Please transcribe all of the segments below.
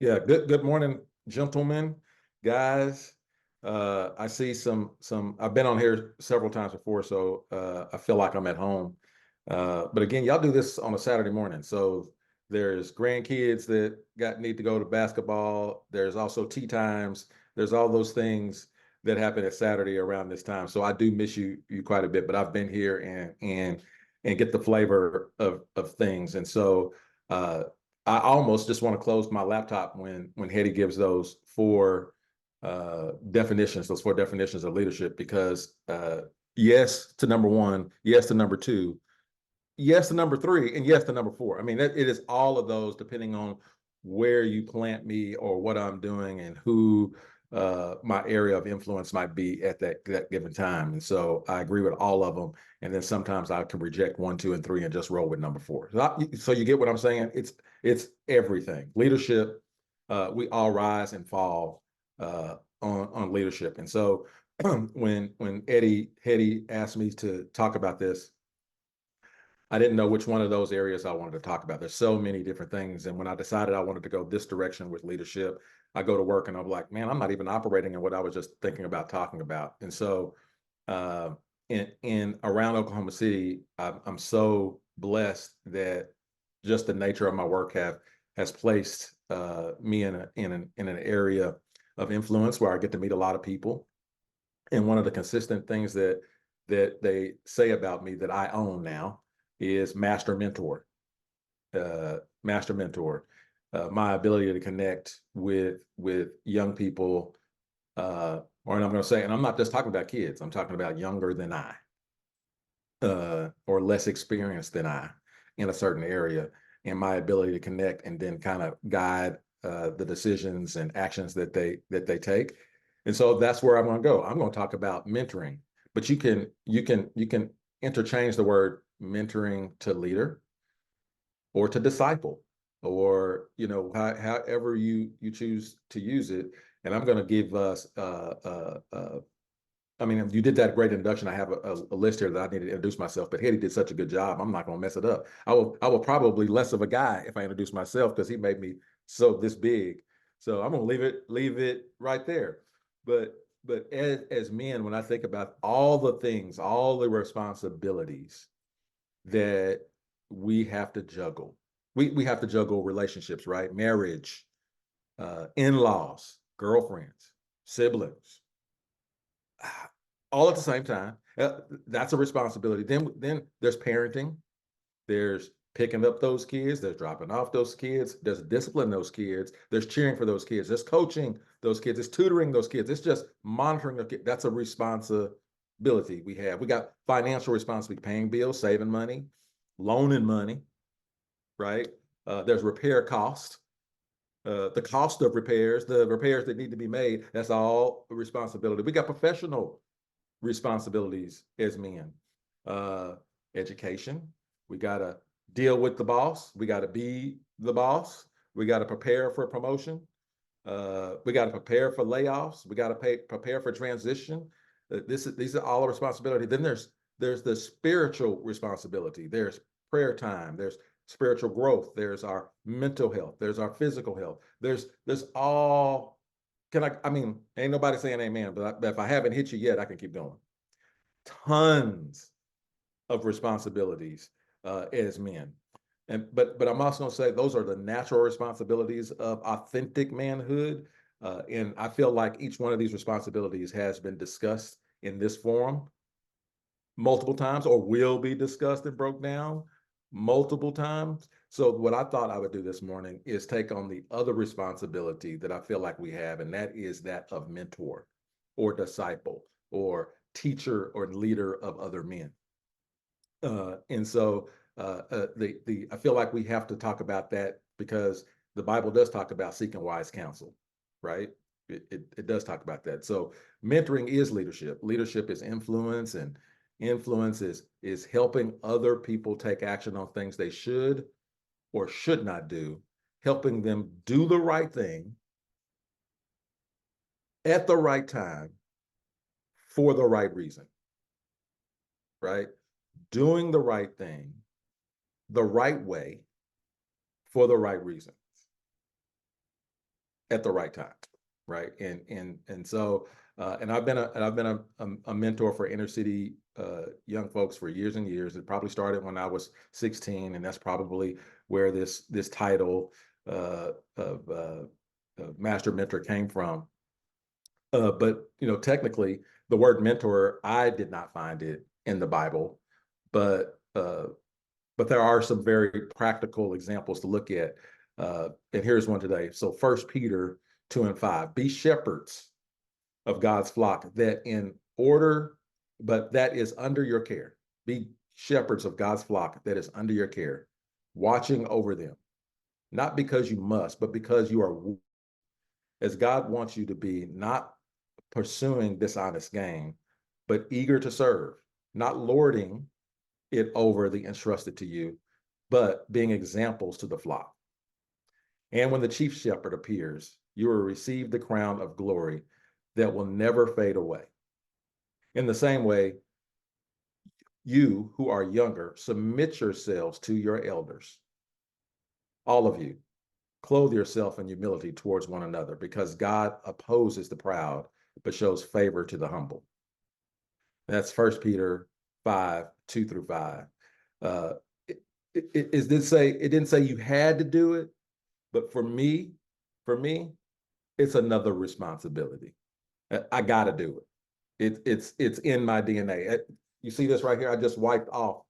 Yeah, good morning, gentlemen, guys. I see I've been on here several times before, so I feel like I'm at home. But again, y'all do this on a Saturday morning. So there's grandkids that got need to go to basketball. There's also tea times. There's all those things that happen at Saturday around this time. So I do miss you quite a bit, but I've been here and get the flavor of things. And so I almost just want to close my laptop when Hetty gives those those four definitions of leadership, because yes to number one, yes to number two, yes to number three, and yes to number four. I mean, it is all of those depending on where you plant me or what I'm doing and who my area of influence might be at that given time. And so I agree with all of them. And then sometimes I can reject one, two, and three and just roll with number four. So you get what I'm saying? It's everything. Leadership, we all rise and fall on leadership. And so when Hetty asked me to talk about this, I didn't know which one of those areas I wanted to talk about. There's so many different things. And when I decided I wanted to go this direction with leadership, I go to work and I'm like, man, I'm not even operating in what I was just thinking about talking about. And so uh, in around Oklahoma City, I'm so blessed that just the nature of my work has placed me in an area of influence where I get to meet a lot of people. And one of the consistent things that they say about me that I own now is master mentor. Master mentor. My ability to connect with young people, or I'm going to say, and I'm not just talking about kids. I'm talking about younger than I, or less experienced than I in a certain area, and my ability to connect and then kind of guide the decisions and actions that they take. And so that's where I'm going to go. I'm going to talk about mentoring, but you can interchange the word mentoring to leader or to disciple, or however you choose to use it. And I'm going to give us I mean, you did that great introduction. I have a list here that I need to introduce myself, but Hetty did such a good job. I'm not going to mess it up. I will probably less of a guy if I introduce myself because he made me so this big. So I'm going to leave it right there. But as men, when I think about all the things, all the responsibilities that we have to juggle, we have to juggle relationships, right? Marriage, in-laws, girlfriends, siblings, all at the same time. That's a responsibility. Then there's parenting. There's picking up those kids. There's dropping off those kids. There's disciplining those kids. There's cheering for those kids. There's coaching those kids. It's tutoring those kids. It's just monitoring the kids. That's a responsibility we have. We got financial responsibility, paying bills, saving money, loaning money, right? There's repair costs, the cost of repairs, the repairs that need to be made. That's all a responsibility. We got professional responsibilities as men. Uh, Education. We got to deal with the boss. We got to be the boss. We got to prepare for promotion. We got to prepare for layoffs. We got to prepare for transition. These are all a responsibility. Then there's the spiritual responsibility. There's prayer time. There's spiritual growth. There's our mental health. There's our physical health. There's all. I mean, ain't nobody saying amen, but if I haven't hit you yet, I can keep going. Tons of responsibilities as men. But I'm also going to say those are the natural responsibilities of authentic manhood. And I feel like each one of these responsibilities has been discussed in this forum multiple times, or will be discussed and broke down multiple times. So what I thought I would do this morning is take on the other responsibility that I feel like we have, and that is that of mentor or disciple or teacher or leader of other men. And so the I feel like we have to talk about that because the Bible does talk about seeking wise counsel, right? It does talk about that. So mentoring is leadership. Leadership is influence, and influence is helping other people take action on things they should or should not do, helping them do the right thing at the right time for the right reason, right? Doing the right thing the right way for the right reason. at the right time, right? And so and I've been a mentor for inner city young folks for years and years. It probably started when I was 16, and that's probably where this title of master mentor came from. But technically, the word mentor, I did not find it in the Bible, but there are some very practical examples to look at. And here's one today. So 1 Peter 2:5, be shepherds of God's flock that is under your care. Be shepherds of God's flock that is under your care, watching over them, not because you must, but because you are, as God wants you to be, not pursuing dishonest gain, but eager to serve, not lording it over the entrusted to you, but being examples to the flock. And when the chief shepherd appears, you will receive the crown of glory that will never fade away. In the same way, you who are younger, submit yourselves to your elders. All of you, clothe yourself in humility towards one another, because God opposes the proud, but shows favor to the humble. That's 1 Peter 5:2-5. It didn't say you had to do it, but for me, it's another responsibility. I got to do it. It's in my DNA. You see this right here? I just wiped off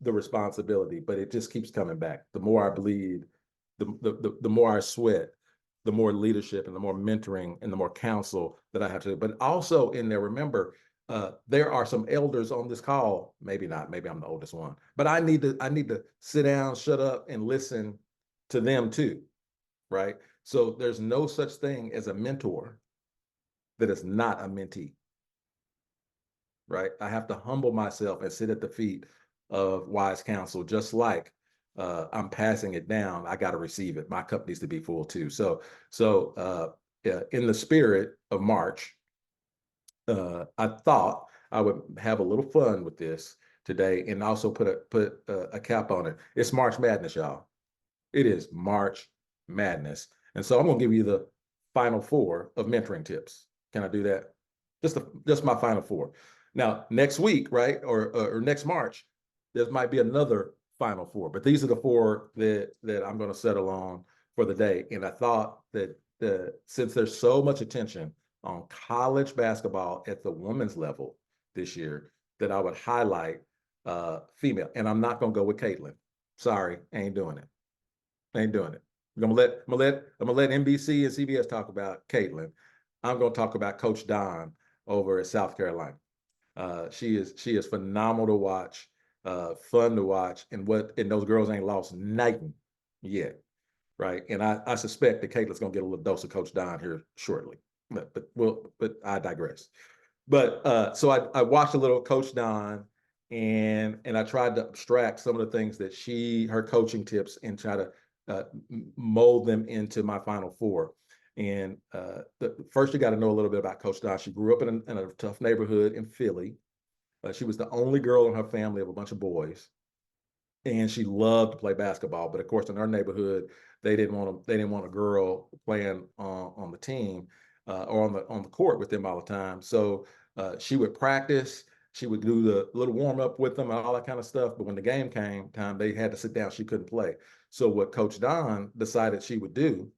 the responsibility, but it just keeps coming back. The more I bleed, the more I sweat, the more leadership and the more mentoring and the more counsel that I have to do. But also in there, remember, there are some elders on this call. Maybe not. Maybe I'm the oldest one, but I need to sit down, shut up, and listen to them too, right? So there's no such thing as a mentor that is not a mentee, right? I have to humble myself and sit at the feet of wise counsel, just like I'm passing it down. I got to receive it. My cup needs to be full too. So in the spirit of March, I thought I would have a little fun with this today and also put a cap on it. It's March Madness, y'all. It is March Madness. And so I'm going to give you the final 4 of mentoring tips. Can I do that? Just my final 4. Now, next week, right, or next March, there might be another final 4. But these are the 4 that I'm going to settle on for the day. And I thought that since there's so much attention on college basketball at the women's level this year, that I would highlight female. And I'm not going to go with Caitlin. Sorry, ain't doing it. Ain't doing it. I'm gonna let NBC and CBS talk about Caitlin. I'm gonna talk about Coach Don over at South Carolina. She is phenomenal to watch, fun to watch, and those girls ain't lost nothing yet, right? And I suspect that Caitlin's gonna get a little dose of Coach Don here shortly. But I digress. But so I watched a little Coach Don, and I tried to abstract some of the things that her coaching tips, and try to mold them into my final 4. And first, you got to know a little bit about Coach Don. She grew up in a tough neighborhood in Philly. She was the only girl in her family of a bunch of boys, and she loved to play basketball. But of course, in her neighborhood, they didn't want a girl playing on the team or on the court with them all the time. So she would practice. She would do the little warm up with them and all that kind of stuff. But when the game came time, they had to sit down. She couldn't play. So what Coach Don decided she would do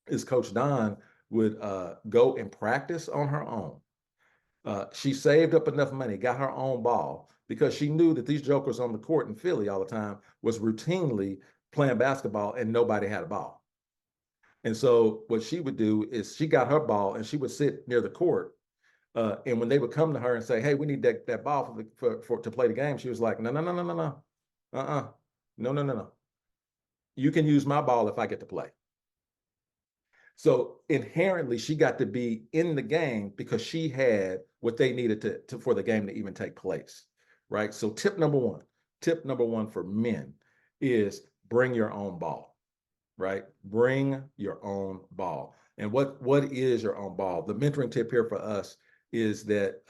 is Coach Don would go and practice on her own. She saved up enough money, got her own ball, because she knew that these jokers on the court in Philly all the time was routinely playing basketball and nobody had a ball. And so what she would do is she got her ball and she would sit near the court. And when they would come to her and say, "Hey, we need that ball for to play the game," she was like, "No, no, no, no, no, no, no, no, no, no. You can use my ball if I get to play." So inherently, she got to be in the game because she had what they needed for the game to even take place, right? So tip number one for men is bring your own ball, right? Bring your own ball. And what is your own ball? The mentoring tip here for us is that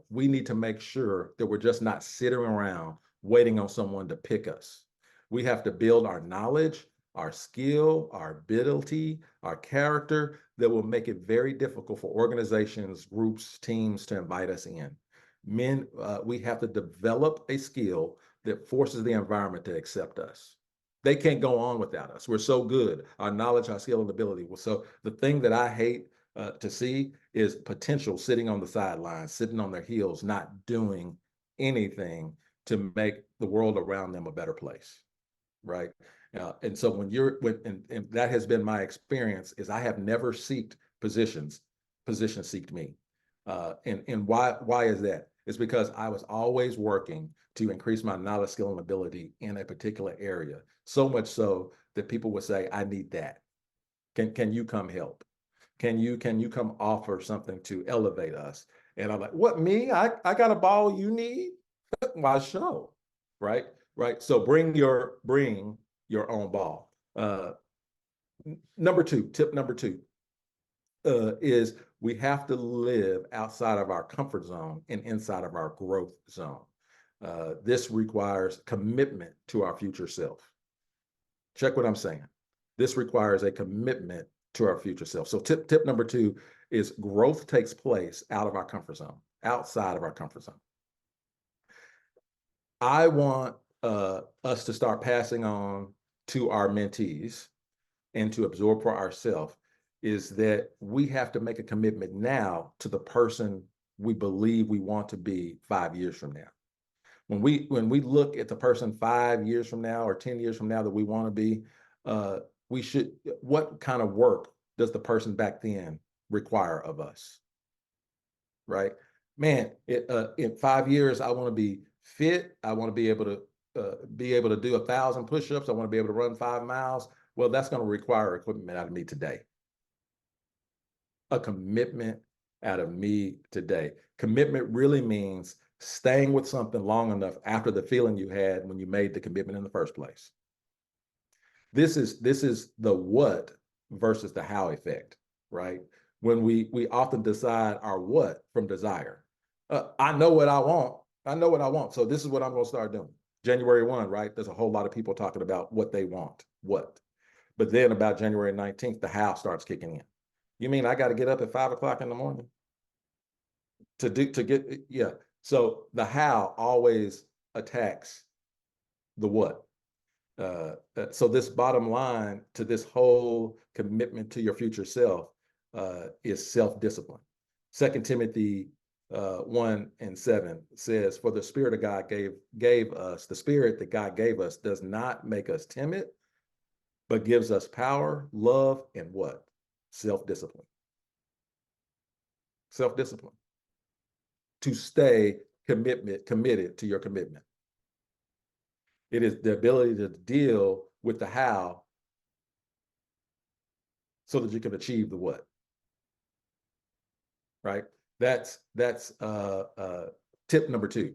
we need to make sure that we're just not sitting around waiting on someone to pick us. We have to build our knowledge, our skill, our ability, our character that will make it very difficult for organizations, groups, teams to invite us in. Men, we have to develop a skill that forces the environment to accept us. They can't go on without us. We're so good. Our knowledge, our skill, and ability. So the thing that I hate to see is potential sitting on the sidelines, sitting on their heels, not doing anything to make the world around them a better place, right? And so and that has been my experience is I have never seeked positions seeked me. And why is that? It's because I was always working to increase my knowledge, skill, and ability in a particular area. So much so that people would say, I need that. Can you come help? Can you come offer something to elevate us? And I'm like, what, me? I got a ball you need? Why show? Right? Right. So bring your own ball. Tip number two, is we have to live outside of our comfort zone and inside of our growth zone. This requires commitment to our future self. Check what I'm saying. This requires a commitment to our future self. So tip number two is growth takes place out of our comfort zone, outside of our comfort zone. I want us to start passing on to our mentees and to absorb for ourselves is that we have to make a commitment now to the person we believe we want to be 5 years from now. When we look at the person 5 years from now or 10 years from now that we want to be, we should, what kind of work does the person back then require of us? Right? Man, in 5 years, I want to be fit. I want to be able to do 1,000 push-ups. I want to be able to run 5 miles. Well, that's going to require equipment out of me today. A commitment out of me today. Commitment really means staying with something long enough after the feeling you had when you made the commitment in the first place. This is the what versus the how effect, right? When we often decide our what from desire. I know what I want. I know what I want. So this is what I'm going to start doing. January 1, right? There's a whole lot of people talking about what they want. What? But then about January 19th, the how starts kicking in. You mean I got to get up at 5 o'clock in the morning to get, yeah. So the how always attacks the what. So this bottom line to this whole commitment to your future self is self-discipline. 2 Timothy 1:7 says, for the spirit of God gave us, the spirit that God gave us does not make us timid, but gives us power, love, and what? Self-discipline. Self-discipline. To stay committed to your commitment. It is the ability to deal with the how so that you can achieve the what. Right? That's tip number two.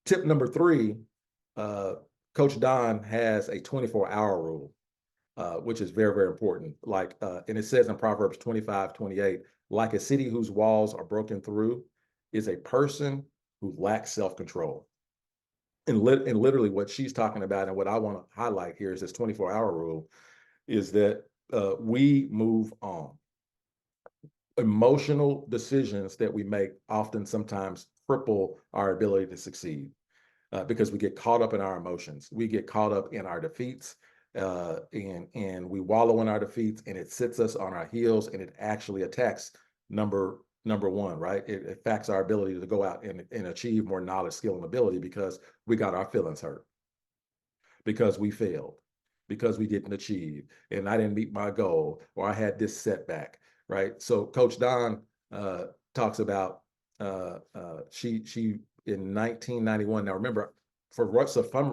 Tip number three, Coach Don has a 24-hour rule, which is very, very important. Like, and it says in Proverbs 25:28, like a city whose walls are broken through is a person who lacks self-control. And literally what she's talking about and what I want to highlight here is this 24-hour rule is that we move on. Emotional decisions that we make often sometimes cripple our ability to succeed because we get caught up in our emotions. We get caught up in our defeats and we wallow in our defeats and it sits us on our heels and it actually attacks number one, right? It affects our ability to go out and achieve more knowledge, skill, and ability because we got our feelings hurt, because we failed, because we didn't achieve, and I didn't meet my goal, or I had this setback, right? So Coach Don talks about she in 1991. Now remember, for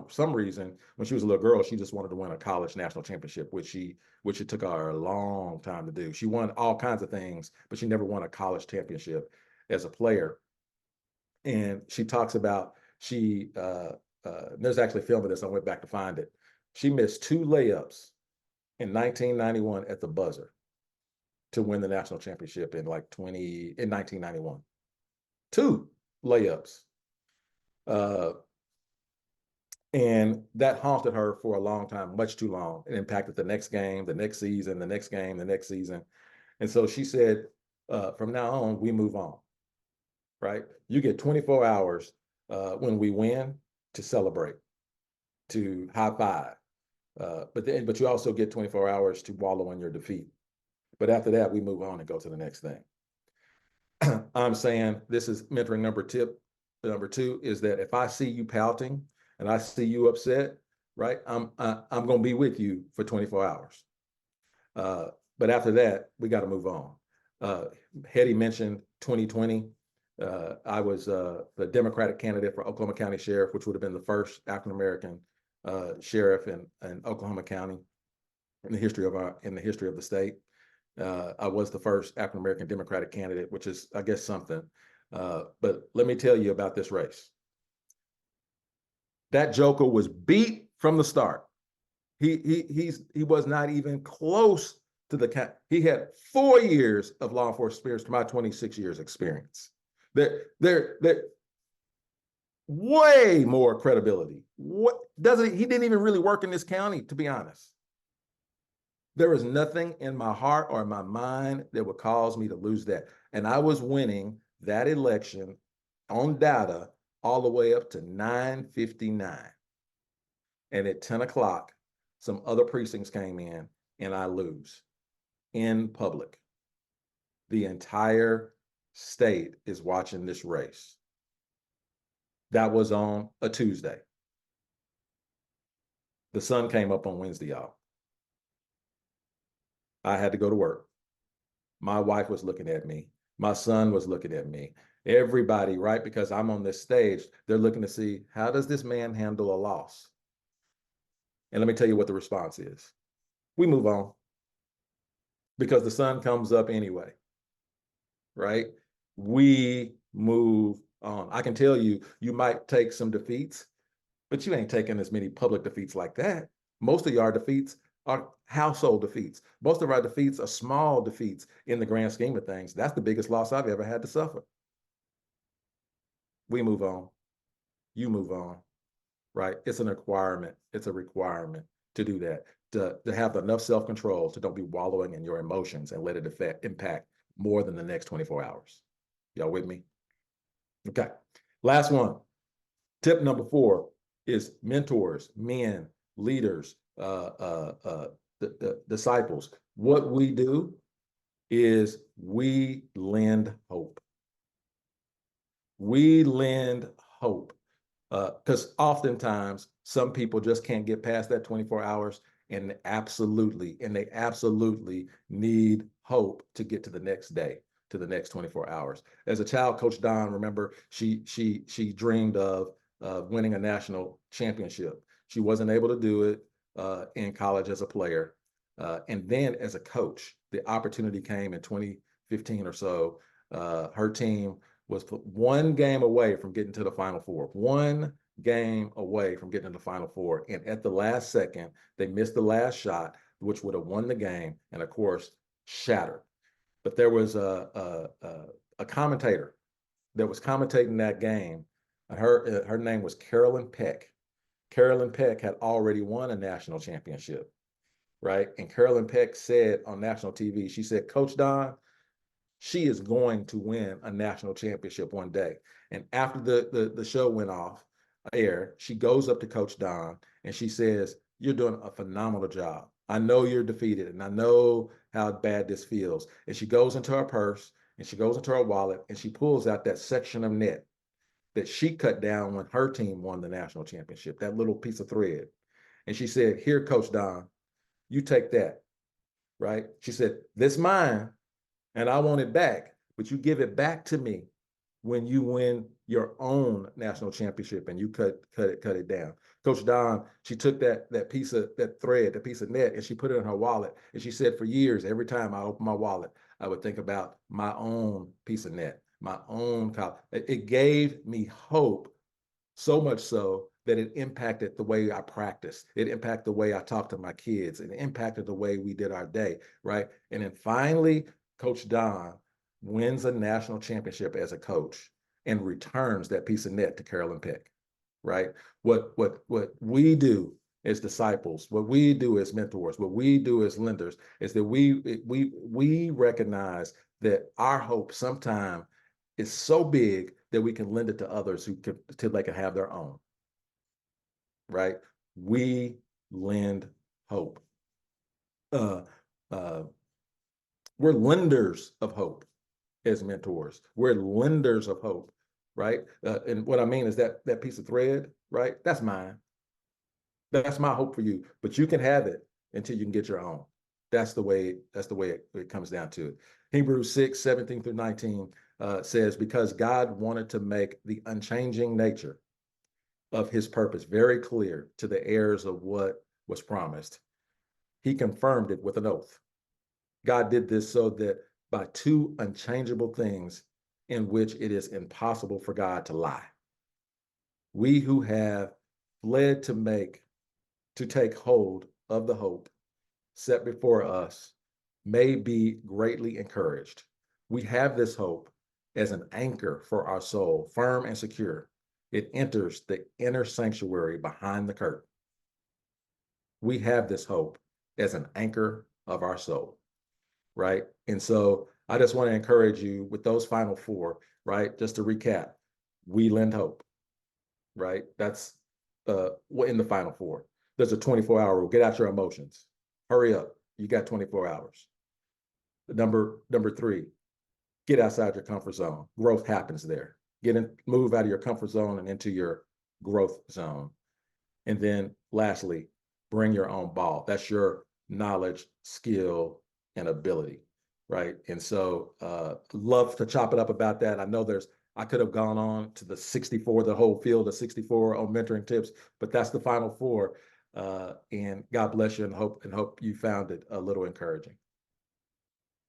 some reason, when she was a little girl, she just wanted to win a college national championship, which it took her a long time to do. She won all kinds of things, but she never won a college championship as a player. And she talks about there's actually a film of this. I went back to find it. She missed 2 layups in 1991 at the buzzer to win the national championship in 1991. 2 layups. And that haunted her for a long time, much too long. It impacted the next game, the next season, the next game, the next season. And so she said, from now on, we move on, right? You get 24 hours when we win to celebrate, to high five. But you also get 24 hours to wallow in your defeat. But after that, we move on and go to the next thing. I'm saying this is mentoring number two is that if I see you pouting and I see you upset, right, I'm going to be with you for 24 hours. But after that, we got to move on. Hetty mentioned 2020. I was the Democratic candidate for Oklahoma County Sheriff, which would have been the first African-American sheriff in Oklahoma County in the history of the state. I was the first African-American Democratic candidate, which is, I guess, something. But let me tell you about this race. That joker was beat from the start. He was not even close to the. He had 4 years of law enforcement experience to my 26 years experience. They're way more credibility. What doesn't he didn't even really work in this county, to be honest. There is nothing in my heart or in my mind that would cause me to lose that. And I was winning that election on data all the way up to 9:59. And at 10 o'clock, some other precincts came in and I lose in public. The entire state is watching this race. That was on a Tuesday. The sun came up on Wednesday, y'all. I had to go to work. My wife was looking at me. My son was looking at me. Everybody, right? Because I'm on this stage, they're looking to see, how does this man handle a loss? And let me tell you what the response is. We move on because the sun comes up anyway, right? We move on. I can tell you, you might take some defeats, but you ain't taking as many public defeats like that. Most of your defeats are household defeats. Most of our defeats are small defeats in the grand scheme of things. That's the biggest loss I've ever had to suffer. We move on. You move on, right? It's an requirement. It's a requirement to do that, to have enough self-control to don't be wallowing in your emotions and let it impact more than the next 24 hours. Y'all with me? Okay. Last one. Tip number 4 is mentors, men, leaders, the disciples. What we do is we lend hope. We lend hope because oftentimes some people just can't get past that 24 hours and they absolutely need hope to get to the next day, to the next 24 hours. As a child, Coach Don, remember, she dreamed of winning a national championship. She wasn't able to do it in college as a player. And then as a coach, the opportunity came in 2015 or so. Her team was one game away from getting to the Final Four. One game away from getting to the Final Four. And at the last second, they missed the last shot, which would have won the game, and of course, shattered. But there was a commentator that was commentating that game. Her name was Carolyn Peck. Carolyn Peck had already won a national championship, right? And Carolyn Peck said on national TV, she said, Coach Don, she is going to win a national championship one day. And after the show went off air, she goes up to Coach Don and she says, you're doing a phenomenal job. I know you're defeated and I know how bad this feels. And she goes into her purse and she goes into her wallet and she pulls out that section of net that she cut down when her team won the national championship, that little piece of thread. And she said, here, Coach Don, you take that, right? She said, this mine, and I want it back, but you give it back to me when you win your own national championship and you cut it down. Coach Don, she took that piece of that thread, that piece of net, and she put it in her wallet. And she said, for years, every time I open my wallet, I would think about my own piece of net, my own college. It gave me hope, so much so that it impacted the way I practiced. It impacted the way I talked to my kids. It impacted the way we did our day, right? And then finally, Coach Don wins a national championship as a coach and returns that piece of net to Carolyn Peck, right? What we do as disciples, what we do as mentors, what we do as lenders is that we recognize that our hope sometime is so big that we can lend it to others who can till they can have their own, right? We lend hope. Uh, uh, we're lenders of hope as mentors. We're lenders of hope, right? And what I mean is that piece of thread, right? That's mine. That's my hope for you. But you can have it until you can get your own. That's the way it comes down to it. Hebrews 6:17 through 19 says, because God wanted to make the unchanging nature of his purpose very clear to the heirs of what was promised, he confirmed it with an oath. God did this so that by two unchangeable things in which it is impossible for God to lie, we who have fled to take hold of the hope set before us may be greatly encouraged. We have this hope as an anchor for our soul, firm and secure. It enters the inner sanctuary behind the curtain. We have this hope as an anchor of our soul, right? And so I just want to encourage you with those final four, right? Just to recap, we lend hope, right? That's in the final four. There's a 24-hour rule. Get out your emotions. Hurry up. You got 24 hours. Number three, get outside your comfort zone. Growth happens there. Move out of your comfort zone and into your growth zone. And then lastly, bring your own ball. That's your knowledge, skill, and ability, right? And so love to chop it up about that. I could have gone on to the 64, the whole field of 64 on mentoring tips, but that's the final four. And God bless you and hope you found it a little encouraging.